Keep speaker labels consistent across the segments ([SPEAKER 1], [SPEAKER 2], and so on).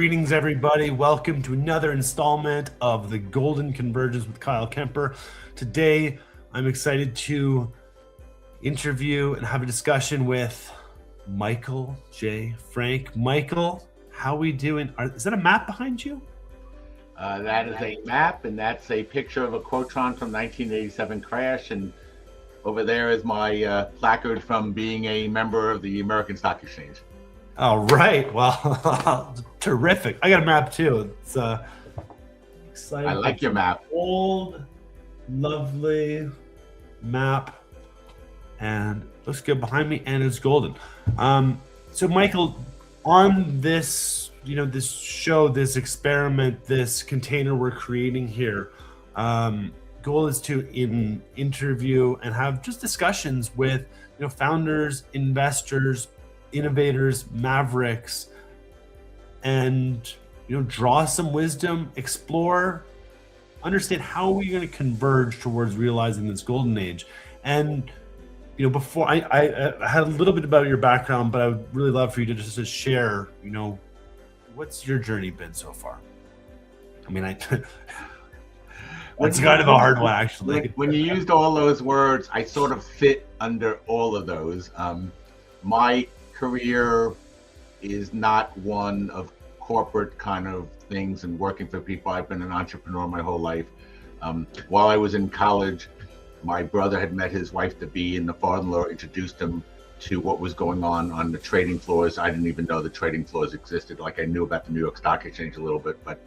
[SPEAKER 1] Greetings, everybody. Welcome to another installment of the Golden Convergence with Kyle Kemper. Today, I'm excited to interview and have a discussion with Michael J. Frank. Michael, how we doing? Is that a map behind you?
[SPEAKER 2] That is a map, and that's a picture of a Quotron from 1987 crash. And over there is my placard from being a member of the American Stock Exchange.
[SPEAKER 1] All right. Well, terrific. I got a map too. It's exciting.
[SPEAKER 2] I like your map.
[SPEAKER 1] Old, lovely map, and looks good behind me, and it's golden. So, Michael, on this, this show, this experiment, this container we're creating here, goal is to interview and have just discussions with, founders, investors, innovators, mavericks, and draw some wisdom, explore, understand how we're going to converge towards realizing this golden age. And before I had a little bit about your background, but I would really love for you to just share, what's your journey been so far? I mean, it's kind of a hard one, actually.
[SPEAKER 2] When you used all those words, I sort of fit under all of those. My career is not one of corporate kind of things and working for people. I've been an entrepreneur my whole life. While I was in college, my brother had met his wife-to-be, and the father-in-law introduced him to what was going on the trading floors. I didn't even know the trading floors existed. Like, I knew about the New York Stock Exchange a little bit, but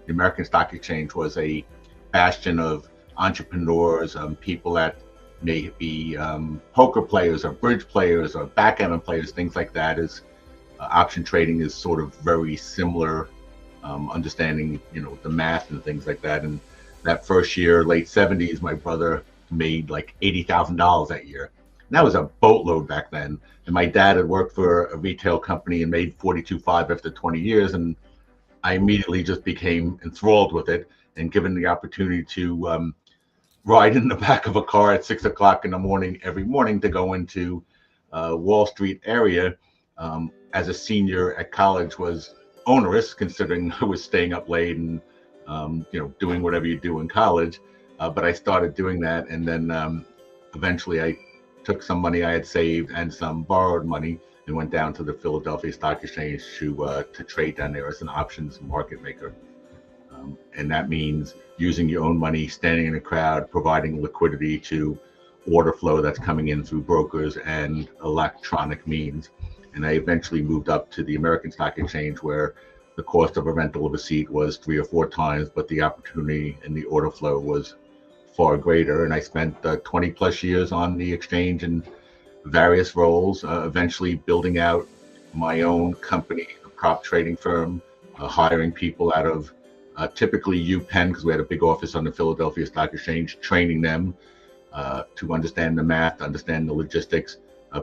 [SPEAKER 2] the American Stock Exchange was a bastion of entrepreneurs, people that may be poker players or bridge players or backgammon players, things like that. Is option trading is sort of very similar, understanding the math and things like that. And that first year, late 70s, my brother made like $80,000 that year. And that was a boatload back then. And my dad had worked for a retail company and made 42.5 after 20 years. And I immediately just became enthralled with it, and given the opportunity to ride in the back of a car at 6 o'clock in the morning every morning to go into Wall Street area as a senior at college was onerous, considering I was staying up late and doing whatever you do in college. But I started doing that, and then eventually I took some money I had saved and some borrowed money and went down to the Philadelphia Stock Exchange to trade down there as an options market maker. And that means using your own money, standing in a crowd, providing liquidity to order flow that's coming in through brokers and electronic means. And I eventually moved up to the American Stock Exchange, where the cost of a rental of a seat was 3 or 4 times, but the opportunity and the order flow was far greater. And I spent 20 plus years on the exchange in various roles, eventually building out my own company, a prop trading firm, hiring people out of typically UPenn, because we had a big office on the Philadelphia Stock Exchange, training them to understand the math, to understand the logistics,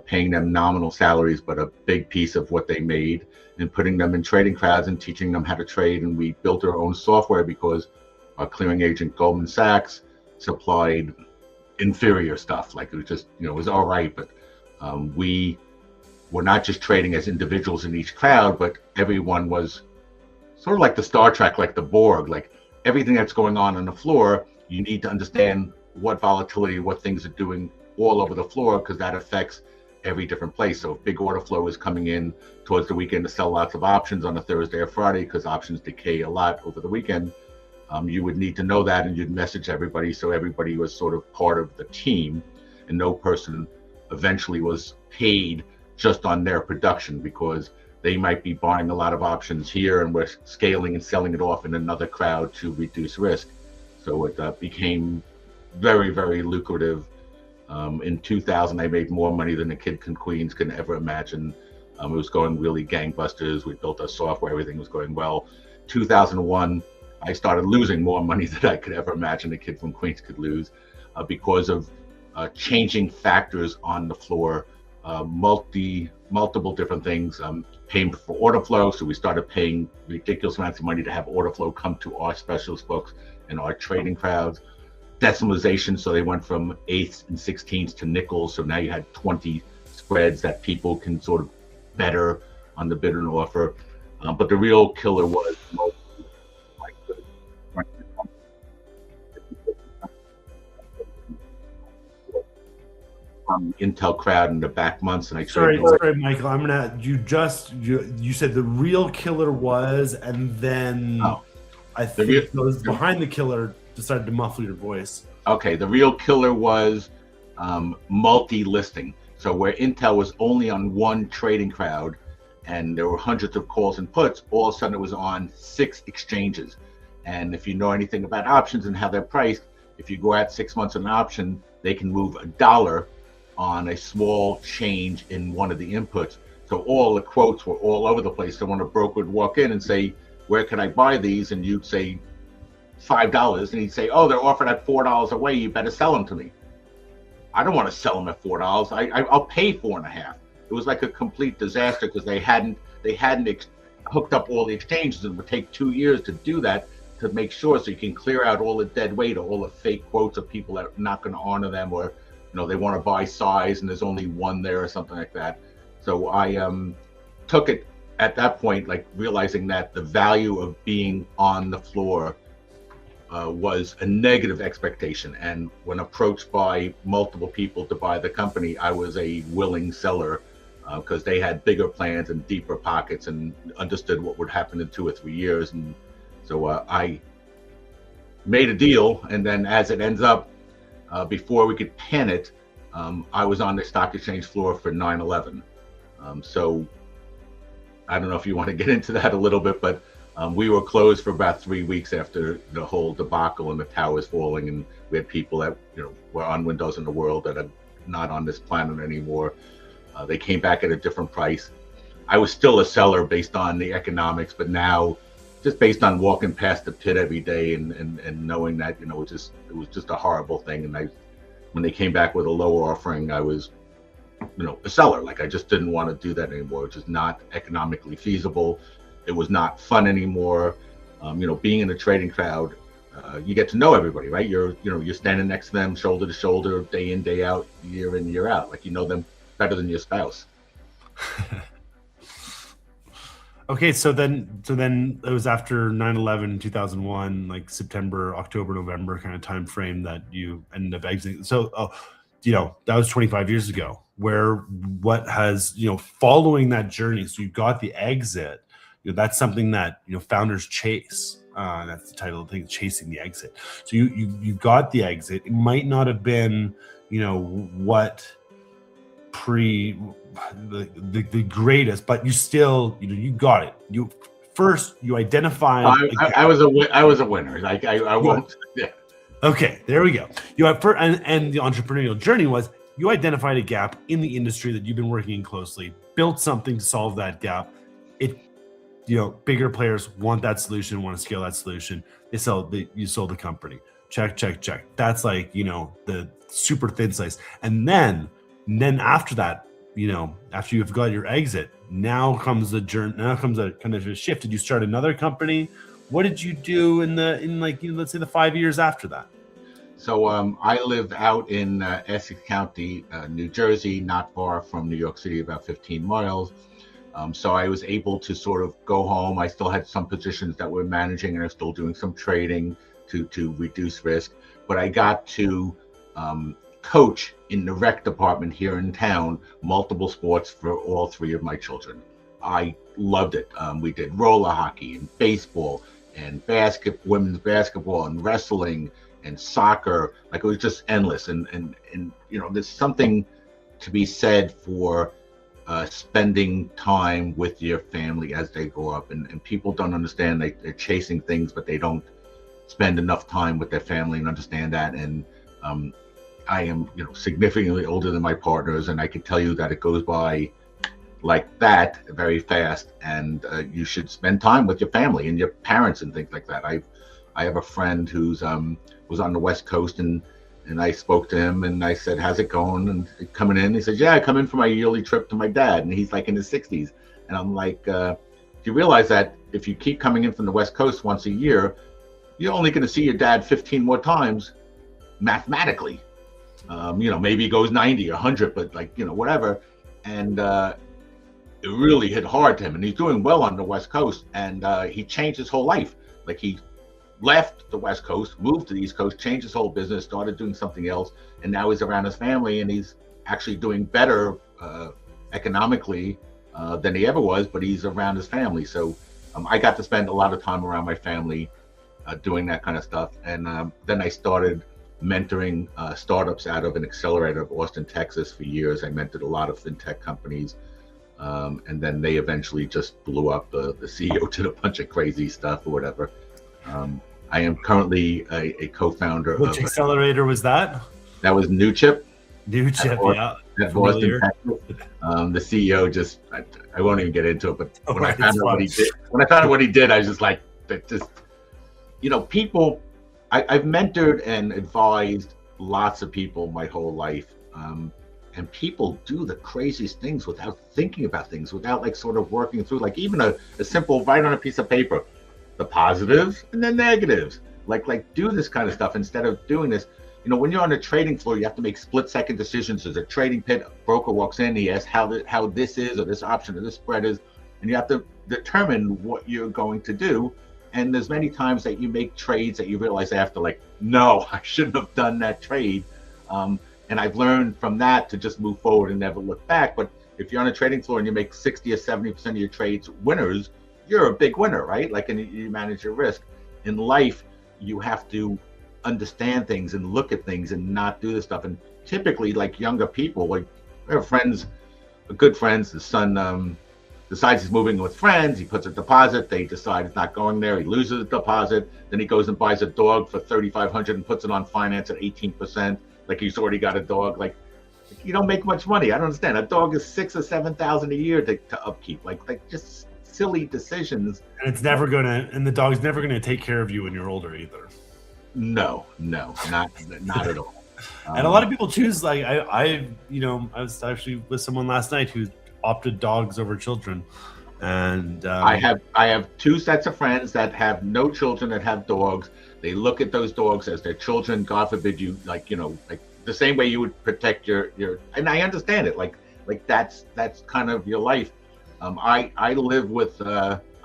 [SPEAKER 2] paying them nominal salaries, but a big piece of what they made, and putting them in trading crowds and teaching them how to trade. And we built our own software because our clearing agent, Goldman Sachs, supplied inferior stuff. Like, it was just, it was all right, but we were not just trading as individuals in each crowd, but everyone was sort of like the Star Trek, like the Borg. Like, everything that's going on the floor, you need to understand what volatility, what things are doing all over the floor, because that affects every different place. So if big order flow is coming in towards the weekend to sell lots of options on a Thursday or Friday, because options decay a lot over the weekend, you would need to know that, and you'd message everybody, so everybody was sort of part of the team, and no person eventually was paid just on their production, because they might be buying a lot of options here and we're scaling and selling it off in another crowd to reduce risk. So it became very, very lucrative. In 2000, I made more money than the kid and queens can ever imagine. It was going really gangbusters. We built our software, everything was going well. 2001, I started losing more money than I could ever imagine a kid from Queens could lose, because of changing factors on the floor, multiple different things, paying for order flow. So we started paying ridiculous amounts of money to have order flow come to our specialist books and our trading crowds. Decimalization, so they went from eighths and sixteenths to nickels. So now you had 20 spreads that people can sort of better on the bid and offer. But the real killer was mostly like the Intel crowd in the back months, and I traded
[SPEAKER 1] Sorry,
[SPEAKER 2] away.
[SPEAKER 1] sorry, Michael. I'm gonna. You said the real killer was, and then
[SPEAKER 2] Oh,
[SPEAKER 1] I
[SPEAKER 2] the real
[SPEAKER 1] think those behind the killer decided to muffle your voice.
[SPEAKER 2] okay, the real killer was multi-listing. So where Intel was only on one trading crowd, and there were hundreds of calls and puts, all of a sudden it was on 6 exchanges. And if you know anything about options and how they're priced, if you go out 6 months on an option, they can move $1 on a small change in one of the inputs. So all the quotes were all over the place. So when a broker would walk in and say, "Where can I buy these?" and you'd say $5, and he'd say, "Oh, they're offered at $4 away. You better sell them to me." I don't want to sell them at $4. I'll pay 4.5. It was like a complete disaster because they hadn't hooked up all the exchanges, and it would take 2 years to do that, to make sure, so you can clear out all the dead weight or all the fake quotes of people that are not going to honor them, or they want to buy size and there's only one there or something like that. So I took it at that point, like realizing that the value of being on the floor was a negative expectation. And when approached by multiple people to buy the company, I was a willing seller because they had bigger plans and deeper pockets and understood what would happen in 2 or 3 years. And so I made a deal. And then as it ends up, before we could pen it, I was on the stock exchange floor for 9/11. So I don't know if you want to get into that a little bit, but we were closed for about 3 weeks after the whole debacle and the towers falling, and we had people that were on Windows in the world that are not on this planet anymore. They came back at a different price. I was still a seller based on the economics, but now just based on walking past the pit every day and knowing that it was just a horrible thing. And when they came back with a lower offering, I was a seller. Like, I just didn't want to do that anymore. It was just not economically feasible. It was not fun anymore. Being in a trading crowd, you get to know everybody, right? You're standing next to them, shoulder to shoulder, day in, day out, year in, year out. Like, you know them better than your spouse.
[SPEAKER 1] Okay, so then it was after 9/11, 2001, like September, October, November kind of time frame that you ended up exiting. So, that was 25 years ago. What has, following that journey, so you got the exit, that's something that, founders chase. That's the title of the thing, chasing the exit. So you got the exit. It might not have been, what the greatest, but you still, you got it. You identified.
[SPEAKER 2] I was a winner. Like, I won't. Yeah.
[SPEAKER 1] Okay, there we go. And the entrepreneurial journey was, you identified a gap in the industry that you've been working in closely, built something to solve that gap. Bigger players want that solution, want to scale that solution. You sold the company. Check. That's like, the super thin slice. And then after that, after you've got your exit, now comes a journey. Now comes a kind of a shift. Did you start another company? What did you do in let's say the 5 years after that?
[SPEAKER 2] So I lived out in Essex County, New Jersey, not far from New York City, about 15 miles. So I was able to sort of go home. I still had some positions that were managing, and I was still doing some trading to reduce risk. But I got to coach in the rec department here in town, multiple sports for all 3 of my children. I loved it. We did roller hockey and baseball and women's basketball and wrestling and soccer. Like, it was just endless. And there's something to be said for spending time with your family as they grow up. And people don't understand. They're chasing things, but they don't spend enough time with their family and understand that. And I am, significantly older than my partners, and I can tell you that it goes by like that very fast. And you should spend time with your family and your parents and things like that. I have a friend who's was on the West Coast, and I spoke to him and I said, "How's it going?" And coming in, he said, "Yeah, I come in for my yearly trip to my dad," and he's like in his 60s. And I'm like, do you realize that if you keep coming in from the West Coast once a year, you're only going to see your dad 15 more times mathematically? Maybe it goes 90 or 100, but whatever. And it really hit hard to him, and he's doing well on the West Coast, and he changed his whole life. Like, he left the West Coast, moved to the East Coast, changed his whole business, started doing something else, and now he's around his family, and he's actually doing better economically than he ever was, but he's around his family. So I got to spend a lot of time around my family doing that kind of stuff. And then I started mentoring startups out of an accelerator of Austin, Texas for years. I mentored a lot of fintech companies. And then they eventually just blew up. The CEO did a bunch of crazy stuff or whatever. I am currently a co-founder.
[SPEAKER 1] Which accelerator was that?
[SPEAKER 2] That was New Chip.
[SPEAKER 1] New Chip, yeah.
[SPEAKER 2] At Boston, Texas. The CEO just, I won't even get into it, but when I found out what he did, I was just like, people, I've mentored and advised lots of people my whole life. And people do the craziest things without thinking about things, without like sort of working through, like even a simple write on a piece of paper, the positives and the negatives, like do this kind of stuff instead of doing this. When you're on a trading floor, you have to make split-second decisions. There's a trading pit, a broker walks in, he asks how this is, or this option, or this spread is, and you have to determine what you're going to do. And there's many times that you make trades that you realize after, like, no, I shouldn't have done that trade. And I've learned from that to just move forward and never look back. But if you're on a trading floor and you make 60 or 70% of your trades winners, you're a big winner, right? Like, and you manage your risk. In life, you have to understand things and look at things and not do this stuff. And typically, like younger people, like we have friends, good friends, the son decides he's moving with friends, he puts a deposit, they decide it's not going there, he loses the deposit, then he goes and buys a dog for $3,500 and puts it on finance at 18%, like he's already got a dog. Like, you don't make much money. I don't understand. A dog is $6,000 or $7,000 a year to upkeep. Like just silly decisions.
[SPEAKER 1] And the dog's never gonna take care of you when you're older either.
[SPEAKER 2] No, not at all.
[SPEAKER 1] And a lot of people choose, like I was actually with someone last night who opted dogs over children, and
[SPEAKER 2] I have two sets of friends that have no children that have dogs. They look at those dogs as their children. God forbid you, like the same way you would protect your. And I understand it. Like that's kind of your life. I live with.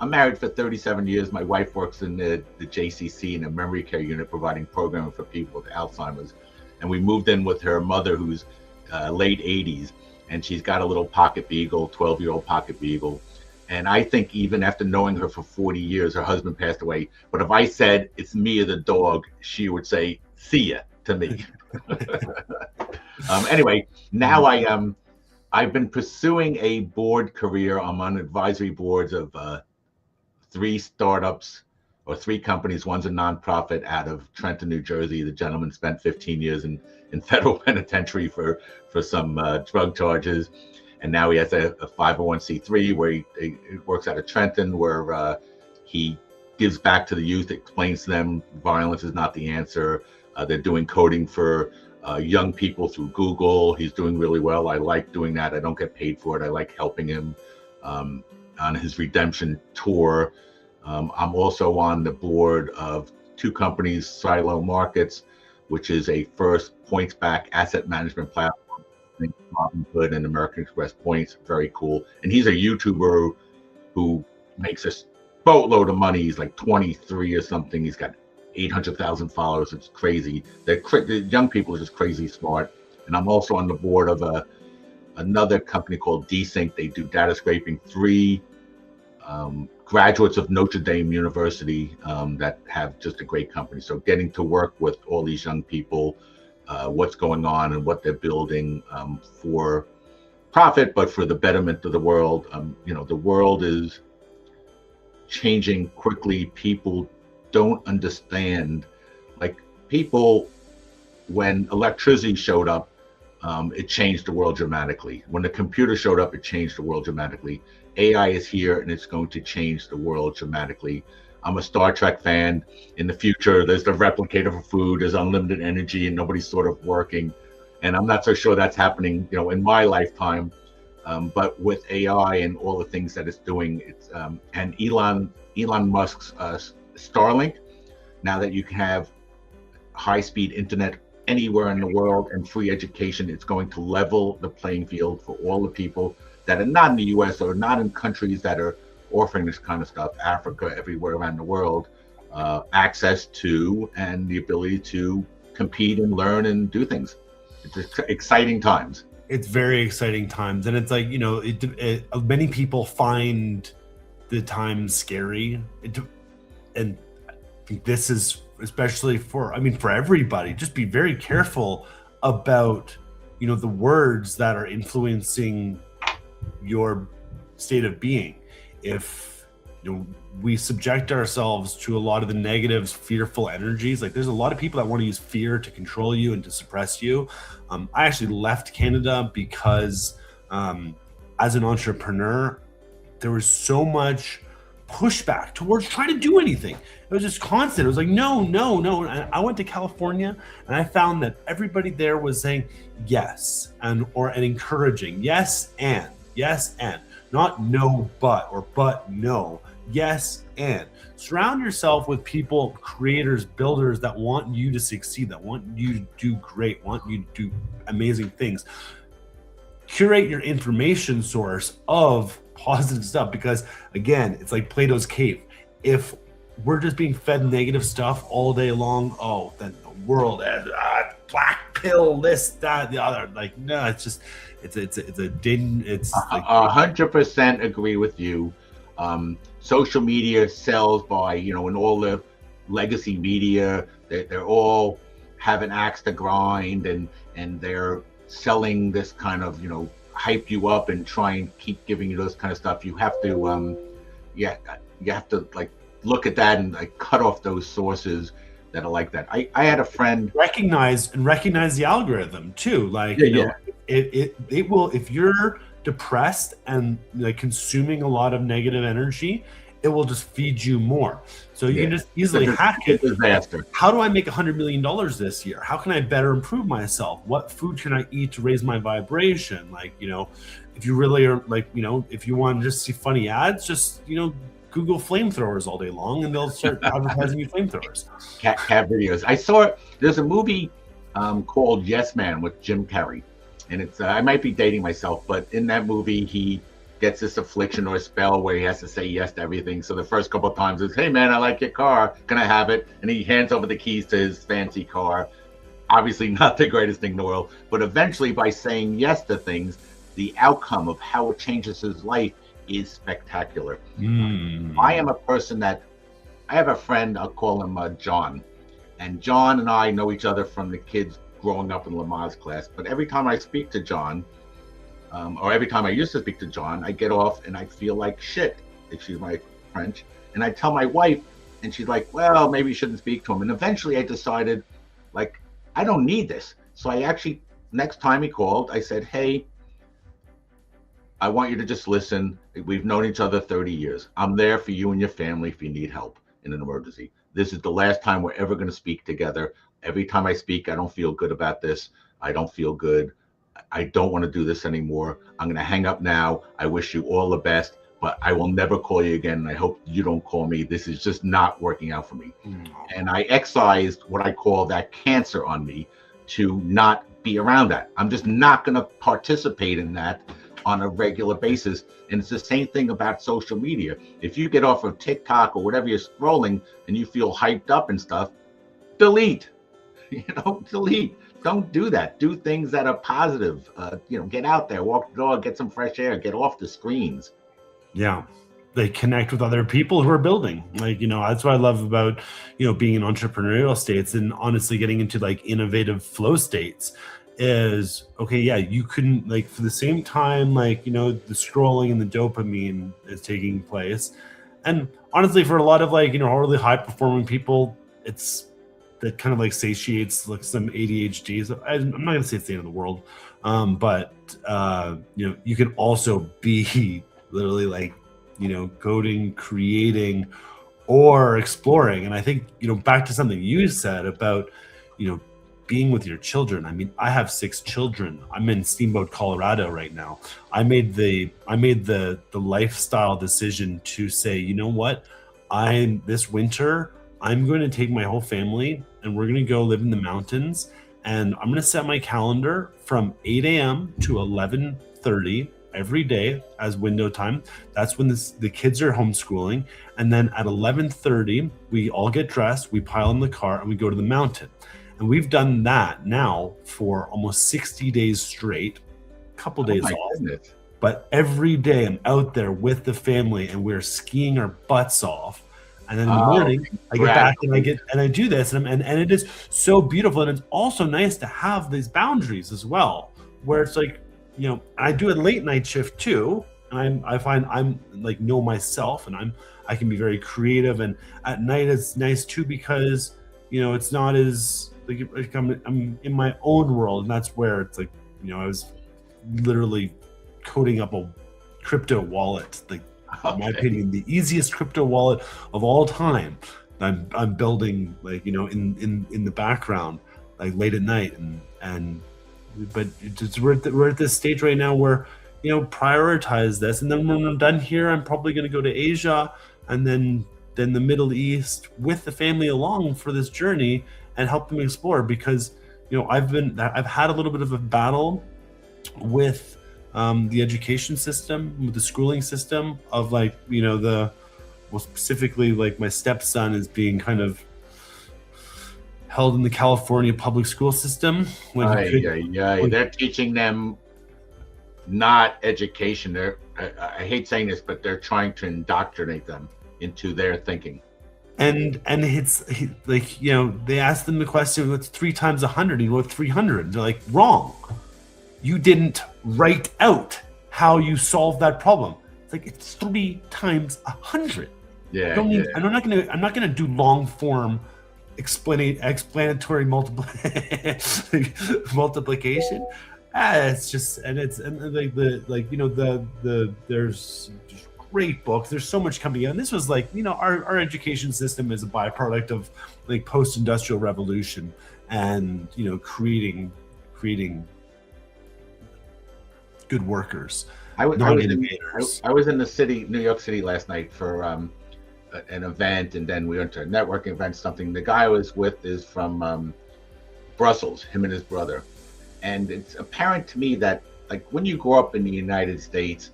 [SPEAKER 2] I'm married for 37 years. My wife works in the JCC in a memory care unit providing programming for people with Alzheimer's. And we moved in with her mother who's late 80s. And she's got a little pocket beagle, 12-year-old pocket beagle. And I think even after knowing her for 40 years, her husband passed away. But if I said, it's me or the dog, she would say, see ya to me. Anyway, now I've been pursuing a board career. I'm on advisory boards of 3 startups or 3 companies. One's a nonprofit out of Trenton, New Jersey. The gentleman spent 15 years in federal penitentiary for some drug charges. And now he has a 501c3 where he works out of Trenton, where he gives back to the youth, explains to them violence is not the answer. They're doing coding for young people through Google. He's doing really well. I like doing that. I don't get paid for it. I like helping him on his redemption tour. I'm also on the board of 2 companies, Silo Markets, which is a first points-back asset management platform. Robinhood and American Express Points, very cool. And he's a YouTuber who makes a boatload of money. He's like 23 or something. He's got 800,000 followers. It's crazy. The young people are just crazy smart. And I'm also on the board of another company called Desync. They do data scraping. 3 graduates of Notre Dame University that have just a great company. So getting to work with all these young people, what's going on and what they're building for profit, but for the betterment of the world. The world is changing quickly. People don't understand. Like people, when electricity showed up, it changed the world dramatically. When the computer showed up, it changed the world dramatically. AI is here and it's going to change the world dramatically. I'm a Star Trek fan. In the future, there's the replicator for food, there's unlimited energy, and nobody's sort of working. And I'm not so sure that's happening, in my lifetime. But with AI and all the things that it's doing, it's and Elon Musk's Starlink, now that you can have high-speed internet anywhere in the world and free education, it's going to level the playing field for all the people. that are not in the US or not in countries that are offering this kind of stuff, Africa, everywhere around the world, access to and the ability to compete and learn and do things. It's exciting times.
[SPEAKER 1] It's very exciting times, and it's like, you know, many people find the times scary, and I think this is especially for, I mean, for everybody. Just be very careful about, you know, the words that are influencing your state of being. If, you know, we subject ourselves to a lot of the negative, fearful energies, like there's a lot of people that want to use fear to control you and to suppress you. I actually left Canada because as an entrepreneur, there was so much pushback towards trying to do anything. It was just constant. It was like, no, no, no. And I went to California, and I found that everybody there was saying yes, and encouraging yes and not no but, or but no, yes and. Surround yourself with people, creators, builders that want you to succeed, that want you to do great, want you to do amazing things. Curate your information source of positive stuff, because again, it's like Plato's cave. If we're just being fed negative stuff all day long, oh, then the world has black pill, this, that, the other. Like, no, it's just, it's a din. It's like
[SPEAKER 2] 100% agree with you. Social media sells by, you know, and all the legacy media, they're all have an axe to grind, and they're selling this kind of, you know, hype you up and try and keep giving you those kind of stuff. You have to you have to like look at that and like cut off those sources that are like that. I had a friend
[SPEAKER 1] recognize the algorithm too. Like, you know, it will, if you're depressed and like consuming a lot of negative energy, it will just feed you more. So you can just easily hack it.
[SPEAKER 2] Disaster.
[SPEAKER 1] How do I make $100 million this year? How can I better improve myself? What food can I eat to raise my vibration? Like, you know, if you really are like, you know, if you want to just see funny ads, just, you know, Google flamethrowers all day long, and they'll start advertising you flamethrowers.
[SPEAKER 2] Cat videos. I saw there's a movie called Yes Man with Jim Carrey, and it's I might be dating myself, but in that movie he gets this affliction or a spell where he has to say yes to everything. So the first couple of times is, hey man, I like your car, can I have it? And he hands over the keys to his fancy car. Obviously not the greatest thing in the world, but eventually by saying yes to things, the outcome of how it changes his life is spectacular. I am a person that, I have a friend, I'll call him John. And John and I know each other from the kids growing up in Lamaze class. But every time I speak to John, or every time I used to speak to John, I get off and I feel like shit, excuse my French. And I tell my wife, and she's like, well, maybe you shouldn't speak to him. And eventually I decided, like, I don't need this. So I actually, next time he called, I said, hey, I want you to just listen. We've known each other 30 years. I'm there for you and your family if you need help in an emergency. This is the last time we're ever going to speak together. Every time I speak, I don't feel good about this. I don't feel good. I don't want to do this anymore. I'm going to hang up now. I wish you all the best, but I will never call you again. And I hope you don't call me. This is just not working out for me. And I excised what I call that cancer on me to not be around that. I'm just not going to participate in that on a regular basis. And it's the same thing about social media. If you get off of TikTok or whatever you're scrolling and you feel hyped up and stuff, delete. Delete. Don't do that. Do things that are positive. Get out there, walk the dog, get some fresh air, get off the screens.
[SPEAKER 1] Yeah. They connect with other people who are building. Like, that's what I love about, being in entrepreneurial states and honestly getting into like innovative flow states is, okay, yeah, you couldn't, like, for the same time, like, the scrolling and the dopamine is taking place. And honestly, for a lot of like, really high performing people, that kind of like satiates like some ADHD. So I'm not going to say it's the end of the world. But you can also be literally like, coding, creating, or exploring. And I think, back to something you said about, being with your children. I mean, I have 6 children. I'm in Steamboat, Colorado right now. I made the lifestyle decision to say, you know what? This winter, I'm going to take my whole family and we're going to go live in the mountains. And I'm going to set my calendar from 8 a.m. to 11:30 every day as window time. That's when the kids are homeschooling. And then at 11:30, we all get dressed, we pile in the car, and we go to the mountain. And we've done that now for almost 60 days straight, a couple days
[SPEAKER 2] my
[SPEAKER 1] off.
[SPEAKER 2] goodness.
[SPEAKER 1] But every day I'm out there with the family and we're skiing our butts off. And then in the morning, I get back and I do this, and it is so beautiful. And it's also nice to have these boundaries as well, where it's like, you know, I do a late night shift too, and I find I'm like know myself, and I can be very creative. And at night it's nice too because, you know, it's not as like I'm in my own world, and that's where it's like, you know, I was literally coding up a crypto wallet, like. In my opinion, the easiest crypto wallet of all time. I'm building, like, you know, in the background, like late at night, but we're at this stage right now where, you know, prioritize this, and then when I'm done here, I'm probably going to go to Asia and then the Middle East with the family along for this journey and help them explore, because, you know, I've had a little bit of a battle with the education system, with the schooling system of, like, you know, specifically, like, my stepson is being kind of held in the California public school system.
[SPEAKER 2] They're teaching them not education. I hate saying this, but they're trying to indoctrinate them into their thinking.
[SPEAKER 1] And like, you know, they asked them the question, what's 3 times 100? He wrote 300. They're like, wrong. You didn't write out how you solve that problem. It's like, it's 3 times 100.
[SPEAKER 2] Yeah.
[SPEAKER 1] I'm not gonna do long form explanatory multiplication. It's just, there's just great books. There's so much coming out. And this was like, you know, our education system is a byproduct of, like, post-industrial revolution and, you know, creating good workers.
[SPEAKER 2] I was in the city, New York City, last night for an event, and then we went to a networking event. Something. The guy I was with is from Brussels. Him and his brother, and it's apparent to me that, like, when you grow up in the United States,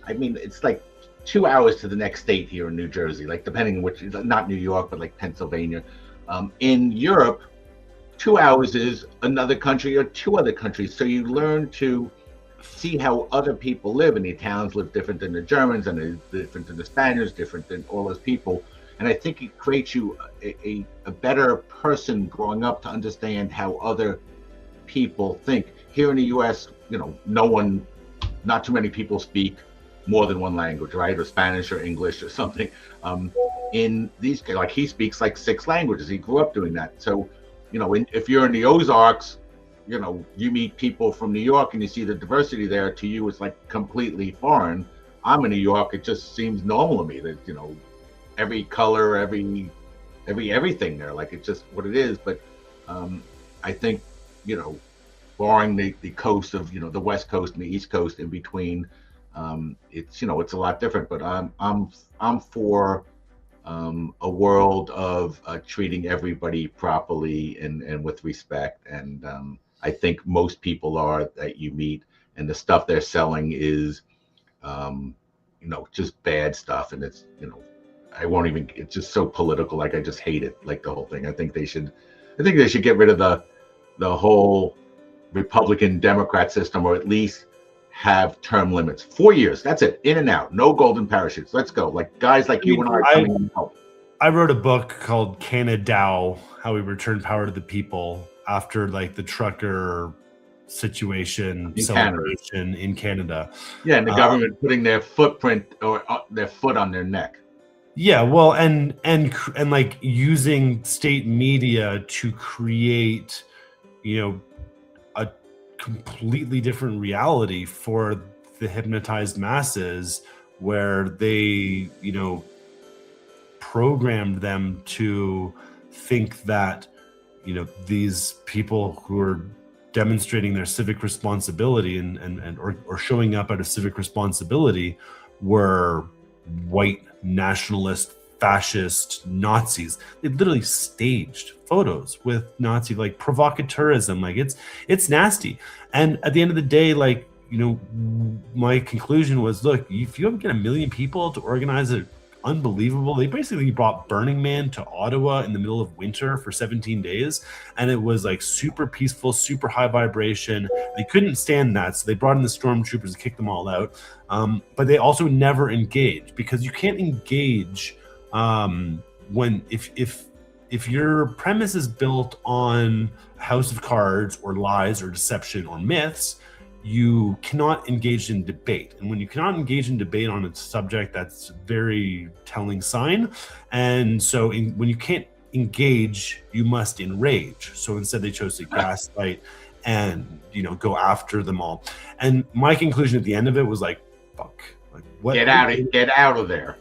[SPEAKER 2] I mean, it's like 2 hours to the next state here in New Jersey, like, depending on which, not New York, but like Pennsylvania. In Europe, 2 hours is another country or 2 other countries. So you learn to see how other people live, and the Italians live different than the Germans, and different than the Spaniards, different than all those people. And I think it creates you a better person growing up to understand how other people think. Here in the U.S., you know, not too many people speak more than one language, right? Or Spanish or English or something. In these, like, he speaks like 6 languages. He grew up doing that. So, you know, if you're in the Ozarks, you know, you meet people from New York and you see the diversity there. To you, it's like completely foreign. I'm in New York. It just seems normal to me that, you know, every color, everything there, like, it's just what it is. But I think, you know, barring the coast of, you know, the West Coast and the East Coast in between, it's, you know, it's a lot different. But I'm for a world of treating everybody properly and with respect. And I think most people are that you meet, and the stuff they're selling is, you know, just bad stuff. And it's, you know, it's just so political. Like, I just hate it, like, the whole thing. I think they should get rid of the whole Republican Democrat system, or at least have term limits. 4 years. That's it. In and out. No golden parachutes. Let's go. Like, guys like you and I are coming in help.
[SPEAKER 1] I wrote a book called Canada, How We Return Power to the People, after, like, the trucker situation celebration in Canada.
[SPEAKER 2] Yeah, and the government putting their footprint or their foot on their neck.
[SPEAKER 1] Yeah, well, and like, using state media to create, you know, a completely different reality for the hypnotized masses, where they, you know, programmed them to think that, you know, these people who are demonstrating their civic responsibility or showing up out of civic responsibility were white nationalist, fascist Nazis. They literally staged photos with Nazi, like, provocateurism. Like, it's nasty. And at the end of the day, like, my conclusion was, look, if you get 1 million people to organize a unbelievable, they basically brought Burning Man to Ottawa in the middle of winter for 17 days, and it was like super peaceful, super high vibration. They couldn't stand that, so they brought in the stormtroopers and kicked them all out. But they also never engaged, because you can't engage when if your premise is built on a house of cards or lies or deception or myths, you cannot engage in debate. And when you cannot engage in debate on a subject, that's a very telling sign. And so when you can't engage, you must enrage. So instead they chose to gaslight and go after them all. And my conclusion at the end of it was like, fuck, like, what?
[SPEAKER 2] Get out of there.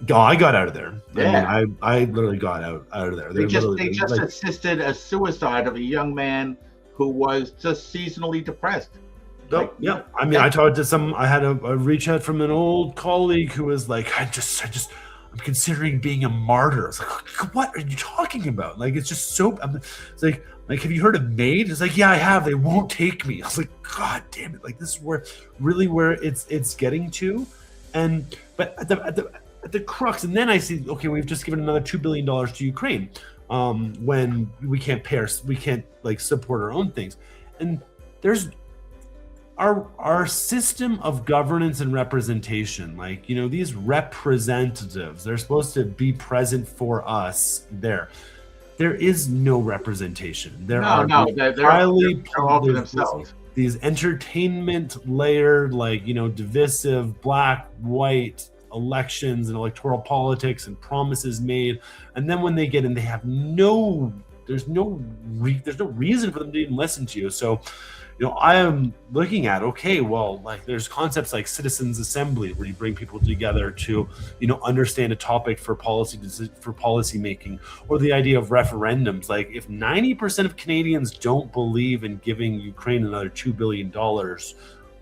[SPEAKER 1] Oh, I got out of there.
[SPEAKER 2] Yeah.
[SPEAKER 1] I literally got out of there.
[SPEAKER 2] They just assisted a suicide of a young man who was just seasonally depressed.
[SPEAKER 1] Oh, yeah. I mean, I talked to I had a reach out from an old colleague who was like, I'm considering being a martyr. I was like, what are you talking about? Like, it's just so, it's like, have you heard of MAID? It's like, yeah, I have. They won't take me. I was like, God damn it. Like, this is where it's getting to. But at the crux, and then I see, okay, we've just given another $2 billion to Ukraine, when we can't support our own things. And there's our system of governance and representation, like, these representatives, they're supposed to be present for us there. There is no representation. They're highly
[SPEAKER 2] all to themselves.
[SPEAKER 1] These entertainment layered, like, divisive, black, white elections and electoral politics and promises made. And then when they get in, they have there's no reason for them to even listen to you. So, I am looking at, okay, well, like, there's concepts like citizens assembly, where you bring people together to, understand a topic for policy making, or the idea of referendums. Like, if 90% of Canadians don't believe in giving Ukraine another $2 billion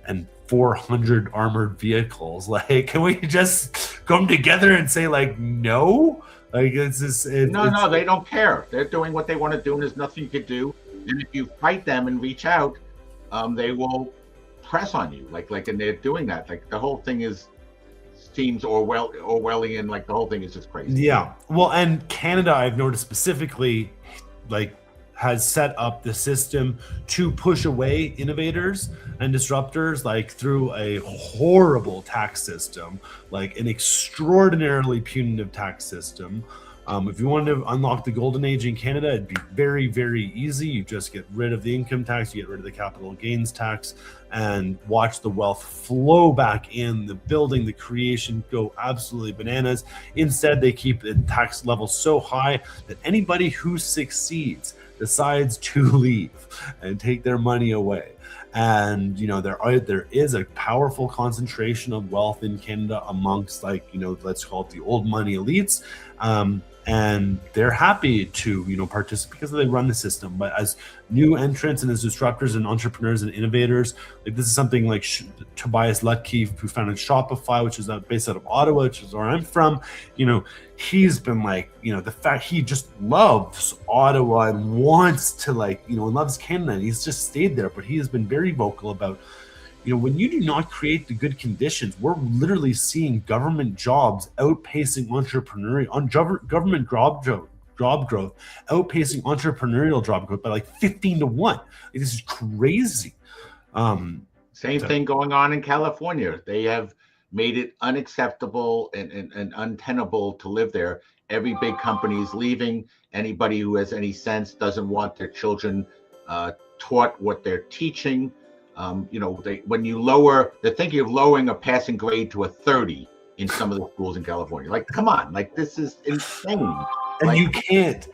[SPEAKER 1] and 400 armored vehicles, like, can we just come together and say, like, no? Like,
[SPEAKER 2] no, they don't care. They're doing what they want to do, and there's nothing you could do. And if you fight them and reach out, they will press on you, and they're doing that. Like, the whole thing seems Orwellian. Like, the whole thing is just crazy.
[SPEAKER 1] Yeah. Well, and Canada, I've noticed specifically, like, has set up the system to push away innovators and disruptors, like, through a horrible tax system, like an extraordinarily punitive tax system. If you wanted to unlock the golden age in Canada, it'd be very, very easy. You just get rid of the income tax, you get rid of the capital gains tax, and watch the wealth flow back in, the building, the creation go absolutely bananas. Instead, they keep the tax level so high that anybody who succeeds decides to leave and take their money away. And there is a powerful concentration of wealth in Canada amongst, like, let's call it the old money elites, and they're happy to participate because they run the system. But as new entrants and as disruptors and entrepreneurs and innovators, like, this is something like Tobias Lutke, who founded Shopify, which is based out of Ottawa, which is where I'm from. He's been like, the fact he just loves Ottawa and wants to, like, loves Canada, and he's just stayed there. But he has been very vocal about, when you do not create the good conditions, we're literally seeing government jobs outpacing government job growth, outpacing entrepreneurial job growth by like 15 to 1. Like, this is crazy.
[SPEAKER 2] Same thing going on in California. They have made it unacceptable and untenable to live there. Every big company is leaving. Anybody who has any sense doesn't want their children taught what they're teaching. They're thinking of lowering a passing grade to a 30 in some of the schools in California. Like, come on, like, this is insane.
[SPEAKER 1] And you can't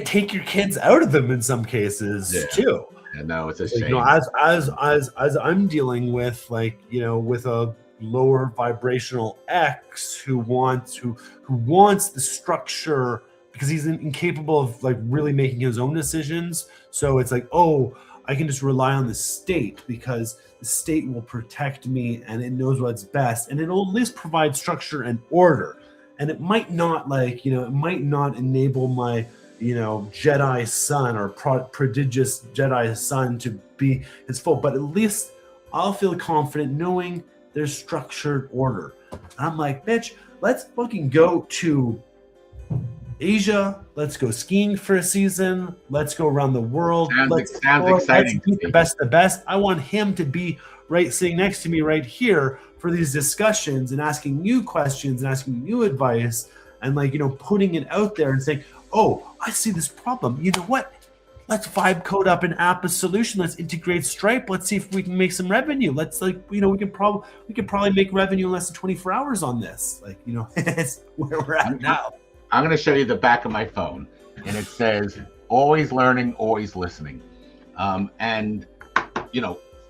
[SPEAKER 1] take your kids out of them in some cases too.
[SPEAKER 2] Yeah, no, it's a shame.
[SPEAKER 1] As I'm dealing with, like, with a lower vibrational X who wants the structure, because he's incapable of, like, really making his own decisions. So it's like, oh, I can just rely on the state because the state will protect me and it knows what's best, and it'll at least provide structure and order. And it might not, like, it might not enable my, Jedi son or prodigious Jedi son to be his full, but at least I'll feel confident knowing there's structured order. And I'm like, bitch, let's fucking go to Asia. Let's go skiing for a season. Let's go around the world.
[SPEAKER 2] Sounds
[SPEAKER 1] Let's
[SPEAKER 2] exciting to
[SPEAKER 1] beat
[SPEAKER 2] me.
[SPEAKER 1] the best of the best. I want him to be right sitting next to me right here for these discussions and asking you questions and asking you advice and like, putting it out there and saying, oh, I see this problem. You know what? Let's vibe code up an app, a solution. Let's integrate Stripe. Let's see if we can make some revenue. Let's we could probably make revenue in less than 24 hours on this. It's where we're at now.
[SPEAKER 2] I'm going to show you the back of my phone, and it says, always learning, always listening. And,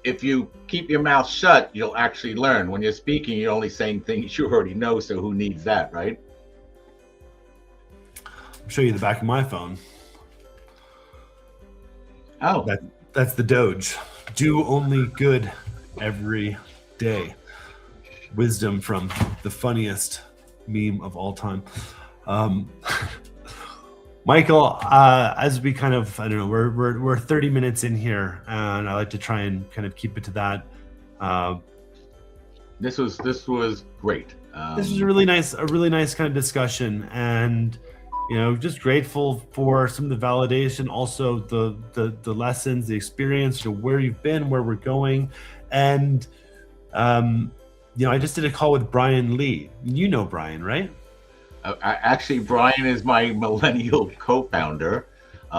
[SPEAKER 2] if you keep your mouth shut, you'll actually learn. When you're speaking, you're only saying things you already know, so who needs that, right?
[SPEAKER 1] I'll show you the back of my phone.
[SPEAKER 2] Oh.
[SPEAKER 1] That's the Doge. Do only good every day. Wisdom from the funniest meme of all time. Michael, as we kind of, I don't know, we're 30 minutes in here, and I like to try and kind of keep it to that.
[SPEAKER 2] This was great.
[SPEAKER 1] This was a really nice kind of discussion, and just grateful for some of the validation, also the lessons, the experience, where you've been, where we're going, and I just did a call with Brian Lee. You know Brian, right?
[SPEAKER 2] Actually, Brian is my millennial co-founder.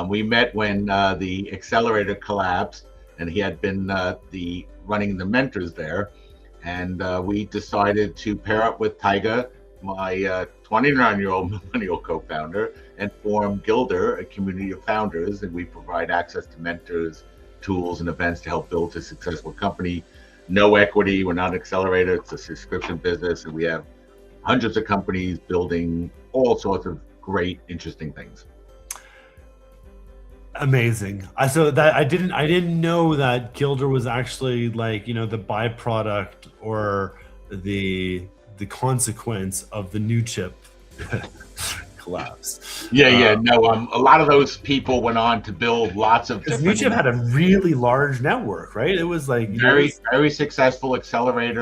[SPEAKER 2] We met when the accelerator collapsed, and he had been running the mentors there. And we decided to pair up with Tyga, my 29-year-old millennial co-founder, and form Gilder, a community of founders. And we provide access to mentors, tools, and events to help build a successful company. No equity. We're not an accelerator. It's a subscription business, and we have hundreds of companies building all sorts of great, interesting things.
[SPEAKER 1] Amazing. So that I didn't know that Gilder was actually the byproduct or the consequence of the new chip collapse.
[SPEAKER 2] No. A lot of those people went on to build lots of different.
[SPEAKER 1] New chip had a really large network, right? It was like
[SPEAKER 2] very successful accelerated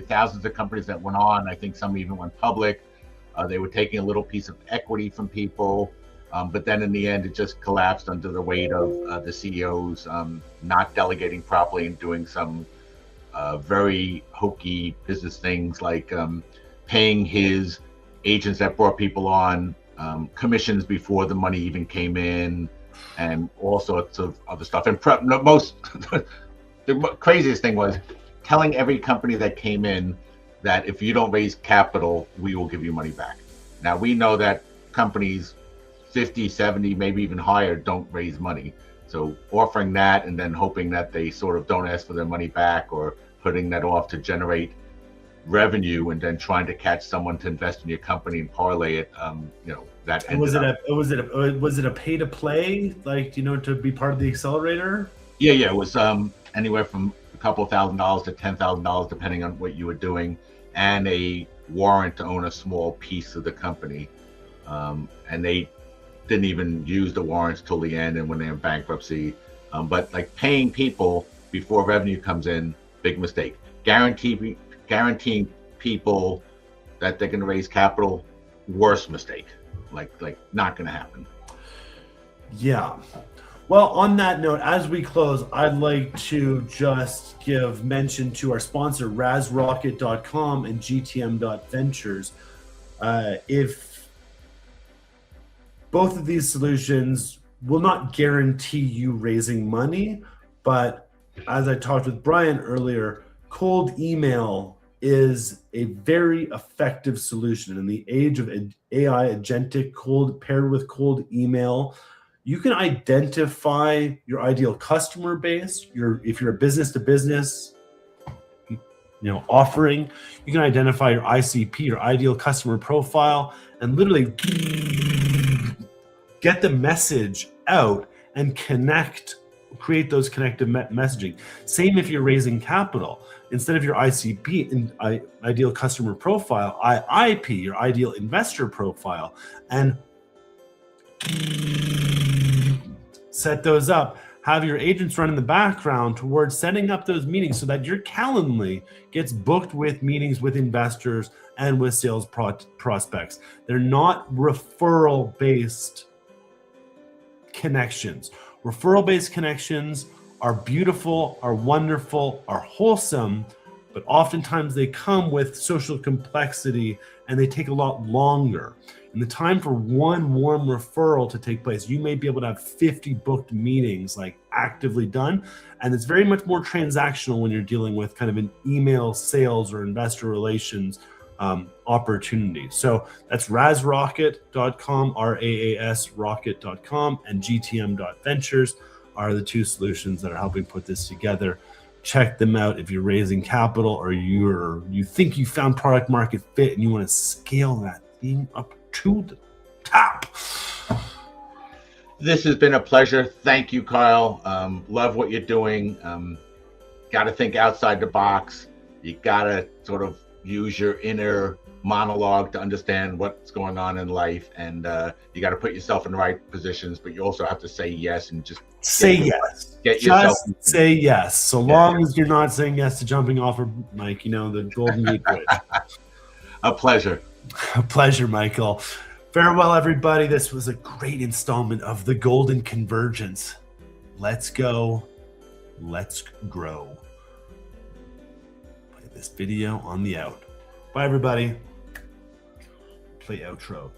[SPEAKER 2] thousands of companies that went on. I think some even went public. They were taking a little piece of equity from people, but then in the end, it just collapsed under the weight of the CEOs not delegating properly and doing some very hokey business things like paying his agents that brought people on commissions before the money even came in, and all sorts of other stuff. And the craziest thing was telling every company that came in that if you don't raise capital, we will give you money back. Now, we know that companies 50, 70, maybe even higher don't raise money. So offering that and then hoping that they sort of don't ask for their money back, or putting that off to generate revenue and then trying to catch someone to invest in your company and parlay it, that ended
[SPEAKER 1] was it a pay to play, to be part of the accelerator?
[SPEAKER 2] Yeah, it was anywhere from a couple $1,000 to $10,000 depending on what you were doing, and a warrant to own a small piece of the company, and they didn't even use the warrants till the end and when they're in bankruptcy. But paying people before revenue comes in, big mistake. Guaranteeing people that they're going to raise capital, worst mistake. Not going to happen.
[SPEAKER 1] Yeah. Well, on that note, as we close, I'd like to just give mention to our sponsor, razrocket.com and gtm.ventures. If both of these solutions will not guarantee you raising money, but as I talked with Brian earlier, cold email is a very effective solution. In the age of AI agentic paired with cold email, you can identify your ideal customer base. If you're a business to business, offering, you can identify your ICP, your ideal customer profile, and literally get the message out and create those connective messaging. Same if you're raising capital. Instead of your ICP, ideal customer profile, IIP, your ideal investor profile, and set those up. have your agents run in the background towards setting up those meetings so that your Calendly gets booked with meetings with investors and with sales prospects. They're not referral-based connections. Referral-based connections are beautiful, are wonderful, are wholesome, but oftentimes they come with social complexity and they take a lot longer. And the time for one warm referral to take place, you may be able to have 50 booked meetings like actively done. And it's very much more transactional when you're dealing with kind of an email sales or investor relations opportunity. So that's rasrocket.com, RAAS rocket.com, and gtm.ventures are the two solutions that are helping put this together. Check them out if you're raising capital or you think you found product market fit and you want to scale that thing up to the top.
[SPEAKER 2] This has been a pleasure. Thank you, Kyle. Love what you're doing. Got to think outside the box. You got to sort of use your inner monologue to understand what's going on in life, and you got to put yourself in the right positions, but you also have to say yes and just
[SPEAKER 1] say yes.
[SPEAKER 2] Get yourself.
[SPEAKER 1] Just say yes. So long as you're not saying yes to jumping off of, Mike, the Golden Gate Bridge.
[SPEAKER 2] A pleasure.
[SPEAKER 1] A pleasure, Michael. Farewell, everybody. This was a great installment of the Golden Convergence. Let's go. Let's grow. Play this video on the out. Bye, everybody. Play outro.